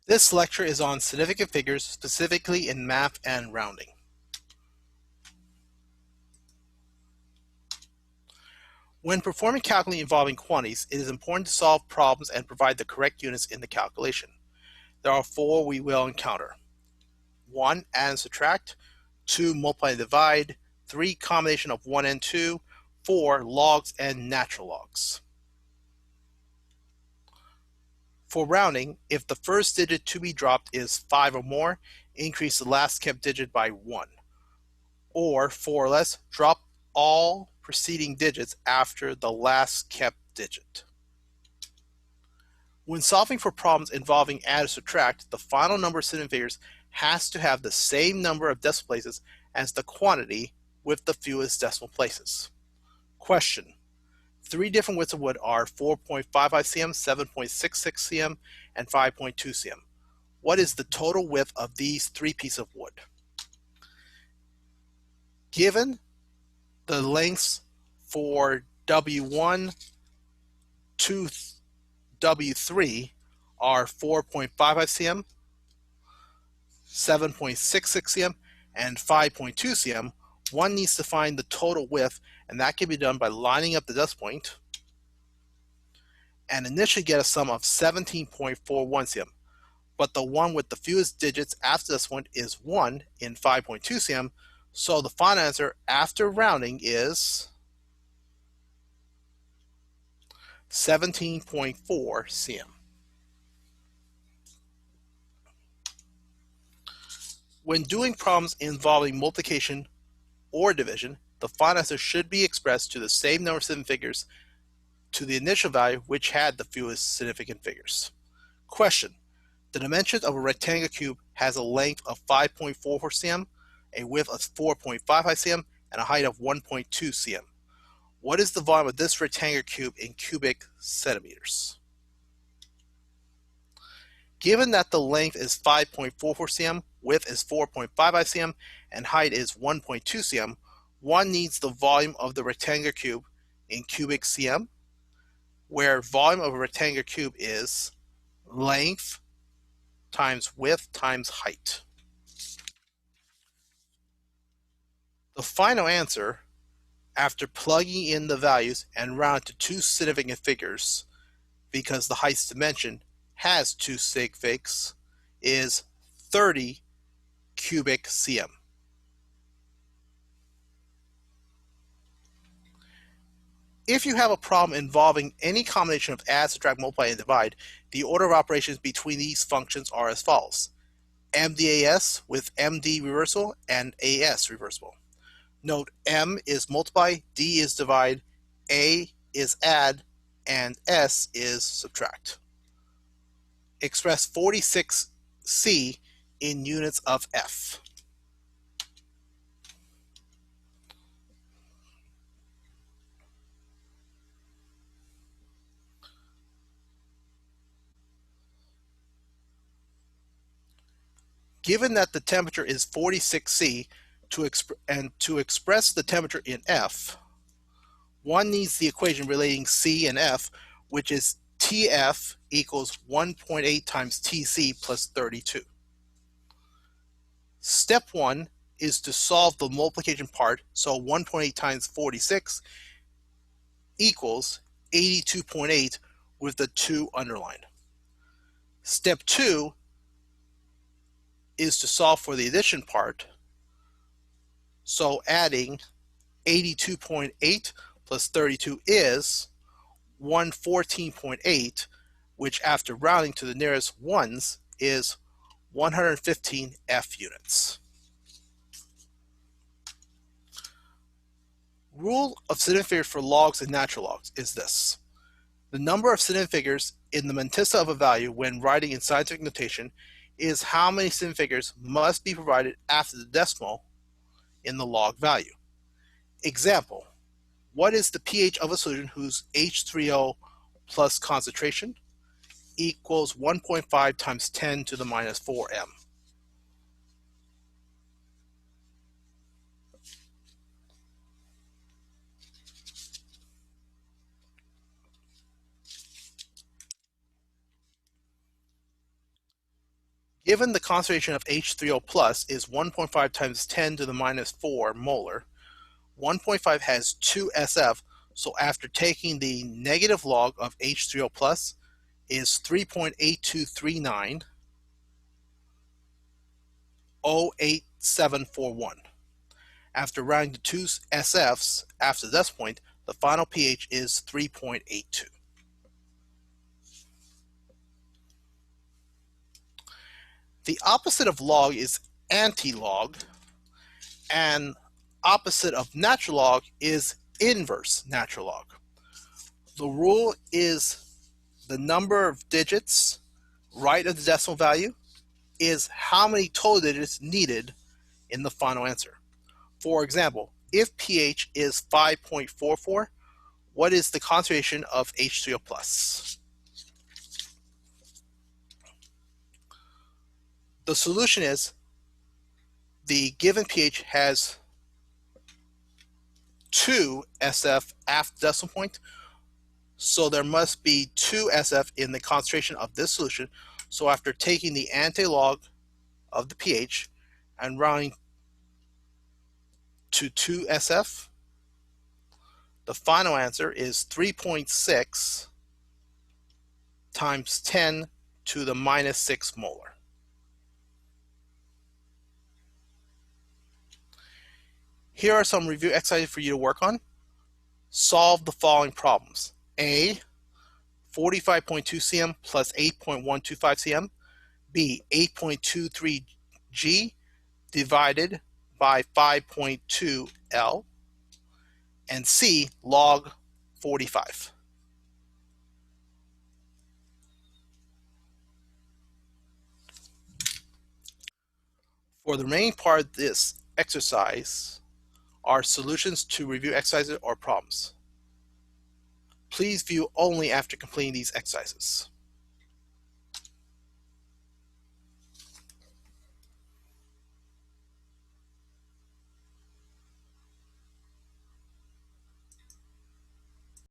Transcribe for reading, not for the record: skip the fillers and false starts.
This lecture is on significant figures, specifically in math and rounding. When performing calculating involving quantities, it is important to solve problems and provide the correct units in the calculation. There are four we will encounter. 1. Add and subtract. 2. Multiply and divide. 3. Combination of 1 and 2. 4. Logs and natural logs. For rounding, if the first digit to be dropped is 5 or more, increase the last kept digit by 1. Or 4 or less, drop all preceding digits after the last kept digit. When solving for problems involving add or subtract, the final number of significant figures has to have the same number of decimal places as the quantity with the fewest decimal places. Question. 3 different widths of wood are 4.55 cm, 7.66 cm, and 5.2 cm. What is the total width of these 3 pieces of wood? Given the lengths for W1 to W3 are 4.55 cm, 7.66 cm, and 5.2 cm, one needs to find the total width, and that can be done by lining up the decimal point and initially get a sum of 17.41 cm. But the one with the fewest digits after this one is 1 in 5.2 cm, so the final answer after rounding is 17.4 cm. When doing problems involving multiplication or division, the final answer should be expressed to the same number of significant figures to the initial value which had the fewest significant figures. Question. The dimensions of a rectangular cube has a length of 5.44 cm, a width of 4.55 cm, and a height of 1.2 cm. What is the volume of this rectangular cube in cubic centimeters? Given that the length is 5.44 cm, width is 4.55 cm, and height is 1.2 cm, one needs the volume of the rectangular cube in cubic cm, where volume of a rectangular cube is length times width times height. The final answer, after plugging in the values and round to 2 significant figures, because the height's dimension has 2 sig figs, is 30 cubic cm. If you have a problem involving any combination of add, subtract, multiply, and divide, the order of operations between these functions are as follows: MDAS with MD reversible and AS reversible. Note M is multiply, D is divide, A is add, and S is subtract. Express 46C in units of F. Given that the temperature is 46C, to express the temperature in F, one needs the equation relating C and F, which is TF equals 1.8 times TC plus 32. Step 1 is to solve the multiplication part, so 1.8 times 46 equals 82.8 with the 2 underlined. Step 2 is to solve for the addition part, so adding 82.8 plus 32 is 114.8, which after rounding to the nearest ones is 115 F units. Rule of significant figures for logs and natural logs is this: the number of significant figures in the mantissa of a value when writing in scientific notation is how many significant figures must be provided after the decimal in the log value. Example: what is the pH of a solution whose H3O plus concentration equals 1.5 times 10 to the minus 4 m? Given the concentration of H3O plus is 1.5 times 10 to the minus 4 molar, 1.5 has 2 SF, so after taking the negative log of H3O plus is 3.8239 08741. After rounding to 2 SFs after the decimal point, the final pH is 3.82. The opposite of log is anti-log, and opposite of natural log is inverse natural log. The rule is the number of digits right of the decimal value is how many total digits needed in the final answer. For example, if pH is 5.44, what is the concentration of H3O plus? The solution is the given pH has 2 SF after the decimal point, so there must be 2 SF in the concentration of this solution. So after taking the anti-log of the pH and rounding to 2 SF, the final answer is 3.6 times 10 to the minus 6 molar. Here are some review exercises for you to work on. Solve the following problems. A, 45.2 cm plus 8.125 cm. B, 8.23 G divided by 5.2 L. And C, log 45. For the remaining part of this exercise are solutions to review exercises or problems. Please view only after completing these exercises.